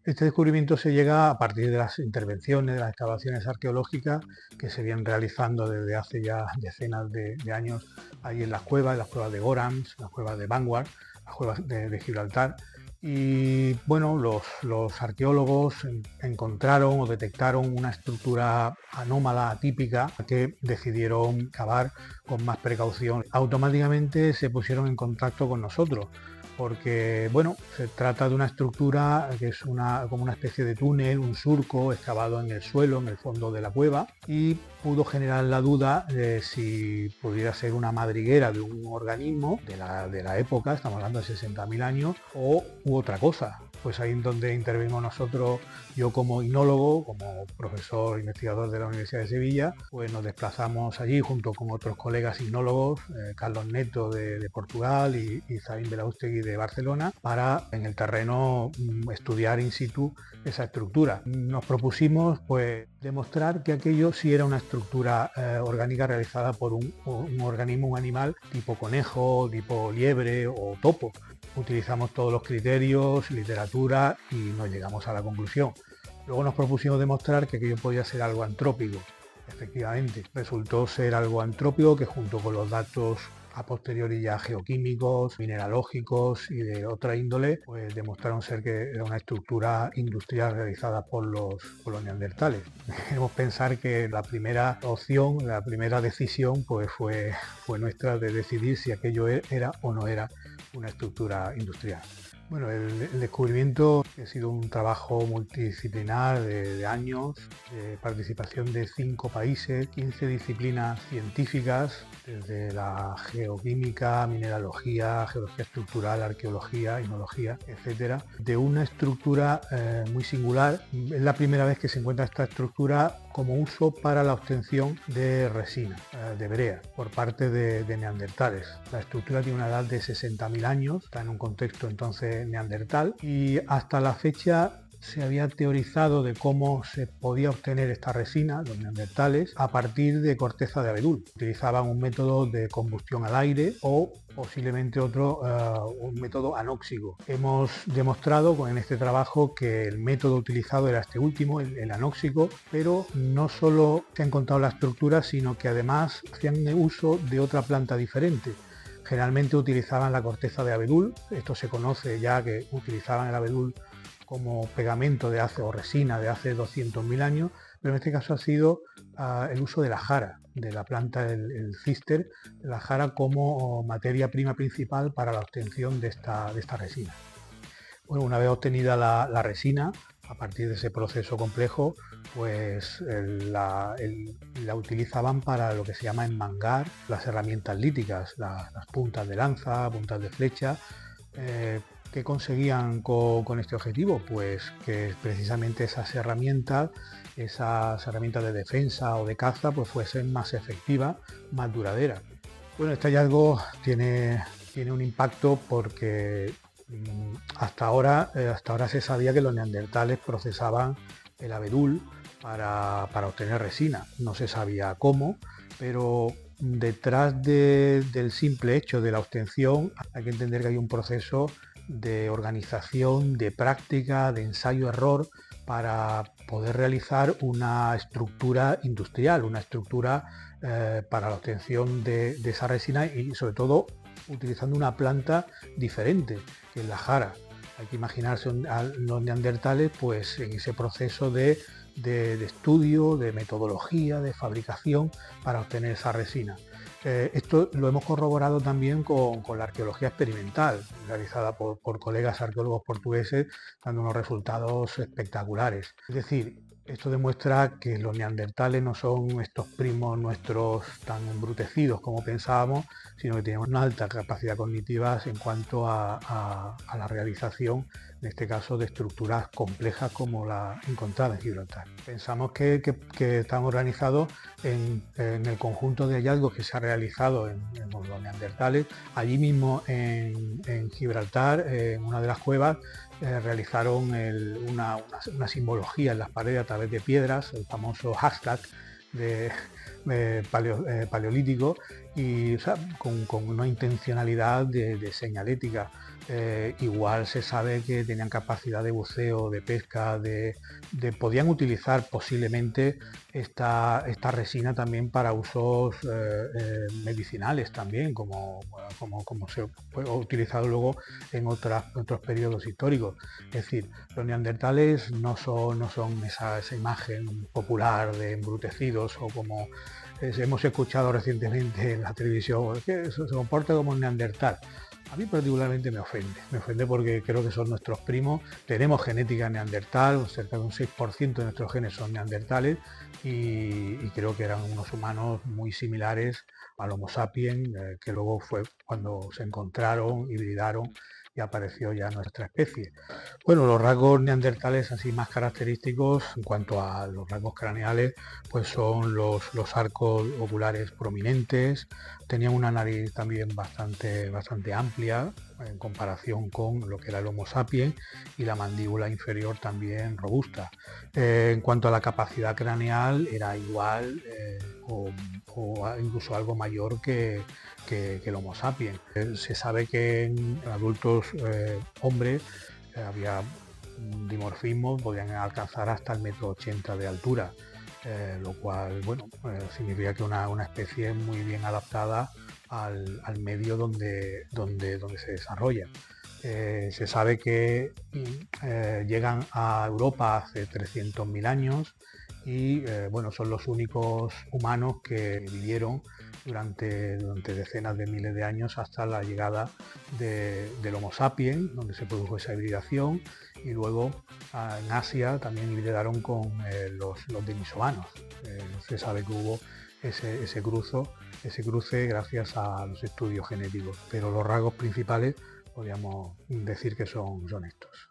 Este descubrimiento se llega a partir de las intervenciones, de las excavaciones arqueológicas que se vienen realizando desde hace ya decenas de años ahí en las cuevas de Gorams, las cuevas de Vanguard, las cuevas de Gibraltar. Y bueno, los arqueólogos encontraron o detectaron una estructura anómala, atípica, que decidieron cavar con más precaución. Automáticamente se pusieron en contacto con nosotros porque bueno, se trata de una estructura que es como una especie de túnel, un surco excavado en el suelo, en el fondo de la cueva, y pudo generar la duda de si pudiera ser una madriguera de un organismo de la época, estamos hablando de 60.000 años, o u otra cosa. Pues ahí es donde intervenimos nosotros, yo como inólogo, como profesor investigador de la Universidad de Sevilla, pues nos desplazamos allí junto con otros colegas inólogos, Carlos Neto de Portugal y Sabin Belaústegui de Barcelona, para en el terreno estudiar in situ esa estructura. Nos propusimos pues demostrar que aquello sí era una estructura orgánica realizada por un organismo, un animal tipo conejo, tipo liebre o topo. Utilizamos todos los criterios, literatura, y nos llegamos a la conclusión. Luego nos propusimos demostrar que aquello podía ser algo antrópico. Efectivamente, resultó ser algo antrópico que, junto con los datos a posteriori ya geoquímicos, mineralógicos y de otra índole, pues demostraron ser que era una estructura industrial realizada por los neandertales. Queremos pensar que la primera opción, la primera decisión, pues fue nuestra, de decidir si aquello era o no era una estructura industrial. Bueno, el descubrimiento ha sido un trabajo multidisciplinar de años, de participación de 5 países, 15 disciplinas científicas, desde la geoquímica, mineralogía, geología estructural, arqueología, etnología, etcétera, de una estructura muy singular. Es la primera vez que se encuentra esta estructura como uso para la obtención de resina, de brea, por parte de neandertales. La estructura tiene una edad de 60.000 años, está en un contexto entonces neandertal, y hasta la fecha se había teorizado de cómo se podía obtener esta resina, los neandertales, a partir de corteza de abedul. Utilizaban un método de combustión al aire o posiblemente otro, un método anóxico. Hemos demostrado en este trabajo que el método utilizado era este último, el anóxico, pero no solo se ha encontrado la estructura, sino que además hacían uso de otra planta diferente. Generalmente utilizaban la corteza de abedul, esto se conoce ya que utilizaban el abedul como pegamento de hace, o resina de hace 200.000 años, pero en este caso ha sido el uso de la jara, de la planta el císter, la jara como materia prima principal para la obtención de esta resina. Bueno, una vez obtenida la resina, a partir de ese proceso complejo, pues la utilizaban para lo que se llama enmangar las herramientas líticas, las puntas de lanza, puntas de flecha. ¿Qué conseguían con este objetivo? Pues que precisamente esas herramientas de defensa o de caza, pues fuesen más efectivas, más duraderas. Bueno, este hallazgo tiene un impacto porque hasta ahora se sabía que los neandertales procesaban el abedul para obtener resina. No se sabía cómo, pero detrás del simple hecho de la obtención hay que entender que hay un proceso de organización, de práctica, de ensayo-error para poder realizar una estructura industrial, una estructura para la obtención de esa resina, y sobre todo utilizando una planta diferente, que es la jara. Hay que imaginarse a los neandertales pues en ese proceso de estudio, de metodología, de fabricación para obtener esa resina. Esto lo hemos corroborado también con la arqueología experimental, realizada por colegas arqueólogos portugueses, dando unos resultados espectaculares. Es decir, esto demuestra que los neandertales no son estos primos nuestros tan embrutecidos como pensábamos, sino que tienen una alta capacidad cognitiva en cuanto a la realización, en este caso, de estructuras complejas como la encontrada en Gibraltar. Pensamos que están organizados en el conjunto de hallazgos que se ha realizado en los neandertales. Allí mismo en Gibraltar, en una de las cuevas, realizaron una simbología en las paredes a través de piedras, el famoso hashtag paleolítico, y o sea, con una intencionalidad de señalética. igual se sabe que tenían capacidad de buceo, de pesca, podían utilizar posiblemente esta resina también para usos medicinales también, como se ha utilizado luego en otros periodos históricos. Es decir, los neandertales no son esa imagen popular de embrutecidos o como hemos escuchado recientemente en la televisión, que se comporta como un neandertal. A mí particularmente me ofende porque creo que son nuestros primos, tenemos genética neandertal, cerca de un 6% de nuestros genes son neandertales y creo que eran unos humanos muy similares al Homo sapiens, que luego fue cuando se encontraron, hibridaron y apareció ya nuestra especie. Bueno, los rasgos neandertales así más característicos en cuanto a los rasgos craneales, pues son los arcos oculares prominentes, tenían una nariz también bastante amplia en comparación con lo que era el Homo sapiens y la mandíbula inferior también robusta. En cuanto a la capacidad craneal era igual o incluso algo mayor que el Homo sapiens. Se sabe que en adultos hombres había dimorfismo, podían alcanzar hasta el 1,80 m de altura, lo cual bueno, significa que una especie muy bien adaptada al medio donde se desarrolla. Se sabe que llegan a Europa hace 300.000 años y bueno, son los únicos humanos que vivieron durante decenas de miles de años hasta la llegada del Homo sapiens, donde se produjo esa hibridación, y luego en Asia también hibridaron con los denisovanos. Se sabe que hubo ese cruce gracias a los estudios genéticos, pero los rasgos principales podríamos decir que son estos.